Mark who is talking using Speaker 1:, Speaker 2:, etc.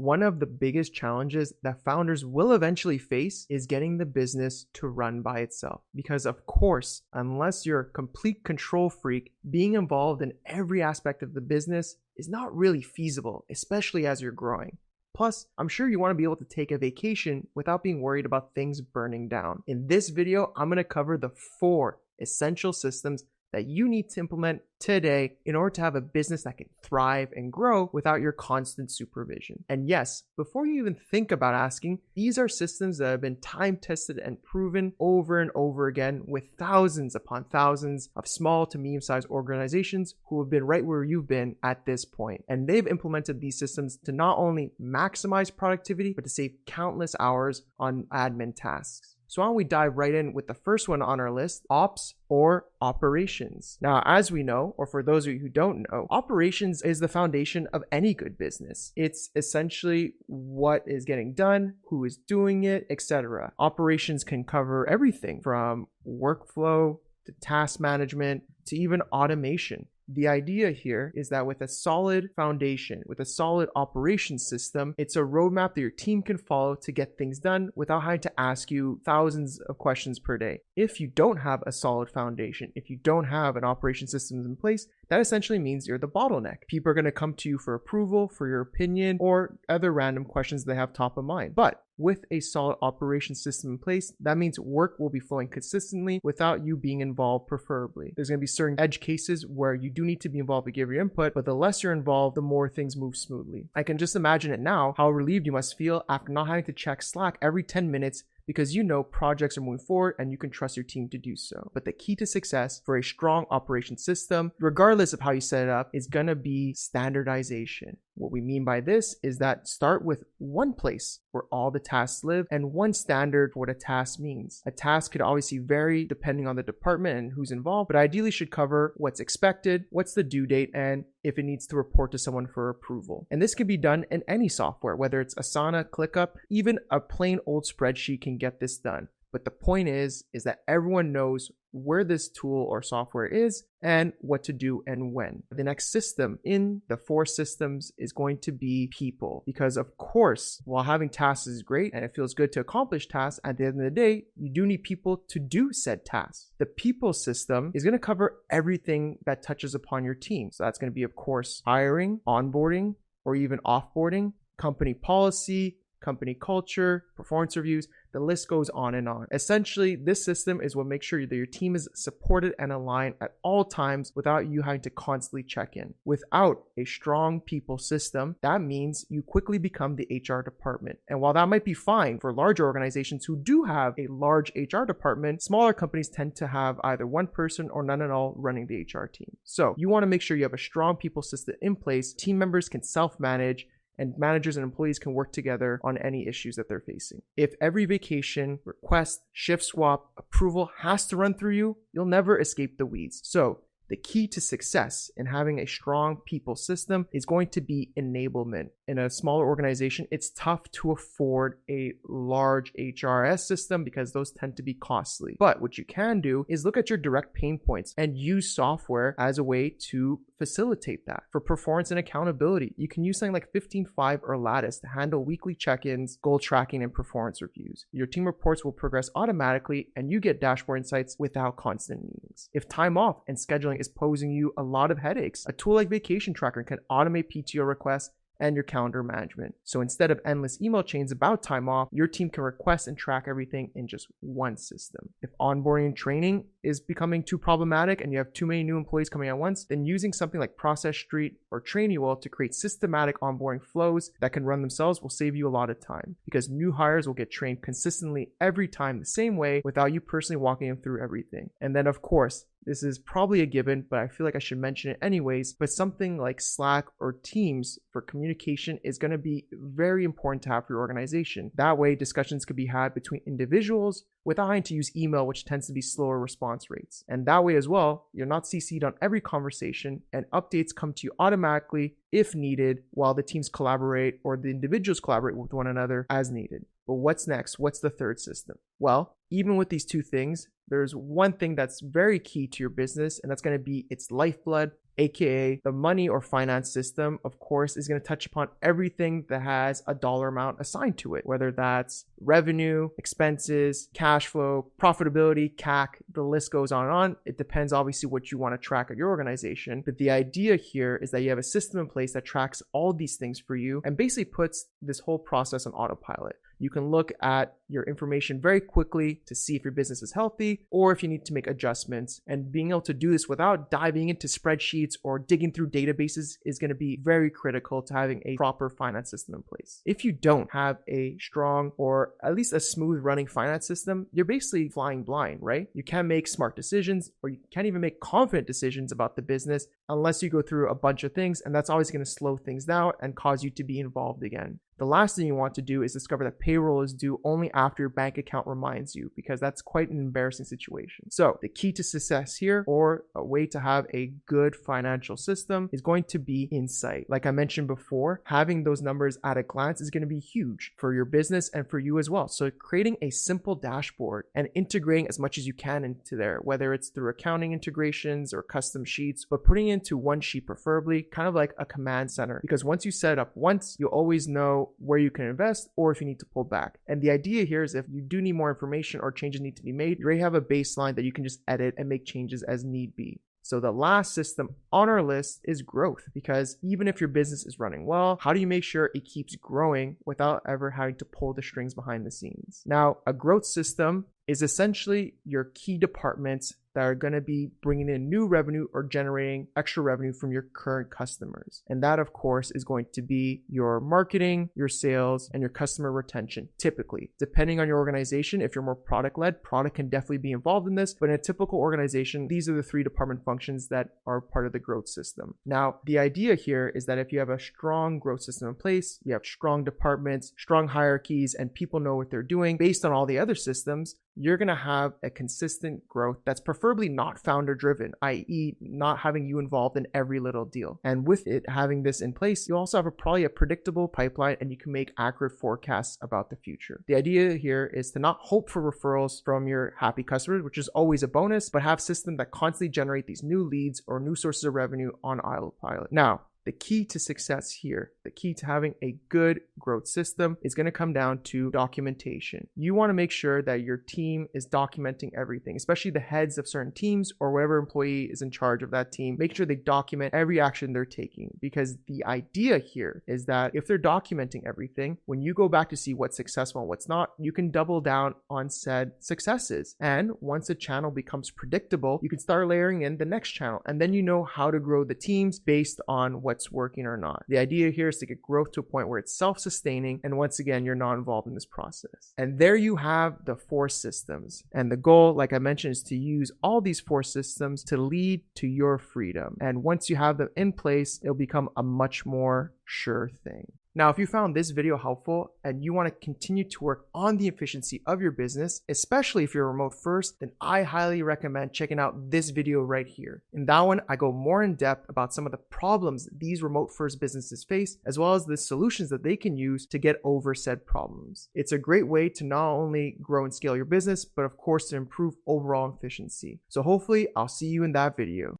Speaker 1: one of the biggest challenges that founders will eventually face is getting the business to run by itself. Because of course, unless you're a complete control freak, being involved in every aspect of the business is not really feasible, especially as you're growing. Plus, I'm sure you want to be able to take a vacation without being worried about things burning down. In this video, I'm going to cover the 4 essential systems that you need to implement today in order to have a business that can thrive and grow without your constant supervision. And yes, before you even think about asking, these are systems that have been time tested and proven over and over again with thousands upon thousands of small to medium-sized organizations who have been right where you've been at this point. And they've implemented these systems to not only maximize productivity, but to save countless hours on admin tasks. So why don't we dive right in with the first one on our list, ops or operations. Now, as we know, or for those of you who don't know, operations is the foundation of any good business. It's essentially what is getting done, who is doing it, etc. Operations can cover everything from workflow to task management to even automation. The idea here is that with a solid foundation, with a solid operations system, it's a roadmap that your team can follow to get things done without having to ask you thousands of questions per day. If you don't have a solid foundation, if you don't have an operation system in place, that essentially means you're the bottleneck. People are going to come to you for approval, for your opinion, or other random questions they have top of mind. But with a solid operation system in place, that means work will be flowing consistently without you being involved preferably. There's going to be certain edge cases where you do need to be involved to give your input, but the less you're involved, the more things move smoothly. I can just imagine it now, how relieved you must feel after not having to check Slack every 10 minutes because you know projects are moving forward and you can trust your team to do so. But the key to success for a strong operation system, regardless of how you set it up, is going to be standardization. What we mean by this is that start with one place where all the tasks live and one standard for what a task means. A task could obviously vary depending on the department and who's involved, but ideally should cover what's expected, what's the due date, and if it needs to report to someone for approval. And this can be done in any software, whether it's Asana, ClickUp, even a plain old spreadsheet can get this done. But the point is that everyone knows where this tool or software is and what to do and when. The next system in the 4 systems is going to be people. Because of course, while having tasks is great and it feels good to accomplish tasks, at the end of the day, you do need people to do said tasks. The people system is going to cover everything that touches upon your team. So that's going to be, of course, hiring, onboarding, or even offboarding, company policy, company culture, performance reviews, the list goes on and on. Essentially, this system is what makes sure that your team is supported and aligned at all times without you having to constantly check in. Without a strong people system, that means you quickly become the HR department. And while that might be fine for larger organizations who do have a large HR department, smaller companies tend to have either one person or none at all running the HR team. So you want to make sure you have a strong people system in place. Team members can self-manage, and managers and employees can work together on any issues that they're facing. If every vacation, request, shift swap, approval has to run through you, you'll never escape the weeds. So the key to success in having a strong people system is going to be enablement. In a smaller organization, it's tough to afford a large HRS system because those tend to be costly. But what you can do is look at your direct pain points and use software as a way to facilitate that. For performance and accountability, you can use something like 15.5 or Lattice to handle weekly check-ins, goal tracking, and performance reviews. Your team reports will progress automatically and you get dashboard insights without constant meetings. If time off and scheduling is posing you a lot of headaches, a tool like Vacation Tracker can automate PTO requests and your calendar management. So instead of endless email chains about time off, your team can request and track everything in just one system. If onboarding and training is becoming too problematic and you have too many new employees coming at once, then using something like Process Street or Trainual to create systematic onboarding flows that can run themselves will save you a lot of time, because new hires will get trained consistently every time the same way without you personally walking them through everything. And then of course, this is probably a given, but I feel like I should mention it anyways, but something like Slack or Teams for communication is going to be very important to have for your organization. That way, discussions could be had between individuals without having to use email, which tends to be slower response rates. And that way as well, you're not CC'd on every conversation and updates come to you automatically if needed while the teams collaborate or the individuals collaborate with one another as needed. But what's next? What's the third system? Well, even with these two things, there's one thing that's very key to your business, and that's going to be its lifeblood, aka the money or finance system, of course, is going to touch upon everything that has a dollar amount assigned to it, whether that's revenue, expenses, cash flow, profitability, CAC, the list goes on and on. It depends obviously what you want to track at your organization, but the idea here is that you have a system in place that tracks all these things for you and basically puts this whole process on autopilot. You can look at your information very quickly to see if your business is healthy or if you need to make adjustments. And being able to do this without diving into spreadsheets or digging through databases is going to be very critical to having a proper finance system in place. If you don't have a strong or at least a smooth running finance system, you're basically flying blind, right? You can't make smart decisions, or you can't even make confident decisions about the business unless you go through a bunch of things, and that's always going to slow things down and cause you to be involved again. The last thing you want to do is discover that payroll is due only after your bank account reminds you, because that's quite an embarrassing situation. So the key to success here, or a way to have a good financial system, is going to be insight. Like I mentioned before, having those numbers at a glance is going to be huge for your business and for you as well. So creating a simple dashboard and integrating as much as you can into there, whether it's through accounting integrations or custom sheets, but putting it into one sheet preferably, kind of like a command center, because once you set it up once, you'll always know where you can invest or if you need to pull back. And the idea here is if you do need more information or changes need to be made, you already have a baseline that you can just edit and make changes as need be. So the last system on our list is growth, because even if your business is running well, how do you make sure it keeps growing without ever having to pull the strings behind the scenes? Now, a growth system is essentially your key departments that are going to be bringing in new revenue or generating extra revenue from your current customers. And that, of course, is going to be your marketing, your sales, and your customer retention, typically. Depending on your organization, if you're more product-led, product can definitely be involved in this. But in a typical organization, these are the 3 department functions that are part of the growth system. Now, the idea here is that if you have a strong growth system in place, you have strong departments, strong hierarchies, and people know what they're doing based on all the other systems, you're going to have a consistent growth that's preferably not founder driven, i.e. not having you involved in every little deal. And with it having this in place, you also have probably a predictable pipeline, and you can make accurate forecasts about the future. The idea here is to not hope for referrals from your happy customers, which is always a bonus, but have systems that constantly generate these new leads or new sources of revenue on autopilot. Now, the key to success here, the key to having a good growth system, is going to come down to documentation. You want to make sure that your team is documenting everything, especially the heads of certain teams or whatever employee is in charge of that team. Make sure they document every action they're taking, because the idea here is that if they're documenting everything, when you go back to see what's successful and what's not, you can double down on said successes. And once a channel becomes predictable, you can start layering in the next channel, and then you know how to grow the teams based on what's working or not. The idea here is to get growth to a point where it's self-sustaining, and once again, you're not involved in this process. And there you have the 4 systems. And the goal, like I mentioned, is to use all these 4 systems to lead to your freedom. And once you have them in place, it'll become a much more sure thing. Now, if you found this video helpful and you want to continue to work on the efficiency of your business, especially if you're remote first, then I highly recommend checking out this video right here. In that one, I go more in depth about some of the problems these remote first businesses face, as well as the solutions that they can use to get over said problems. It's a great way to not only grow and scale your business, but of course to improve overall efficiency. So hopefully I'll see you in that video.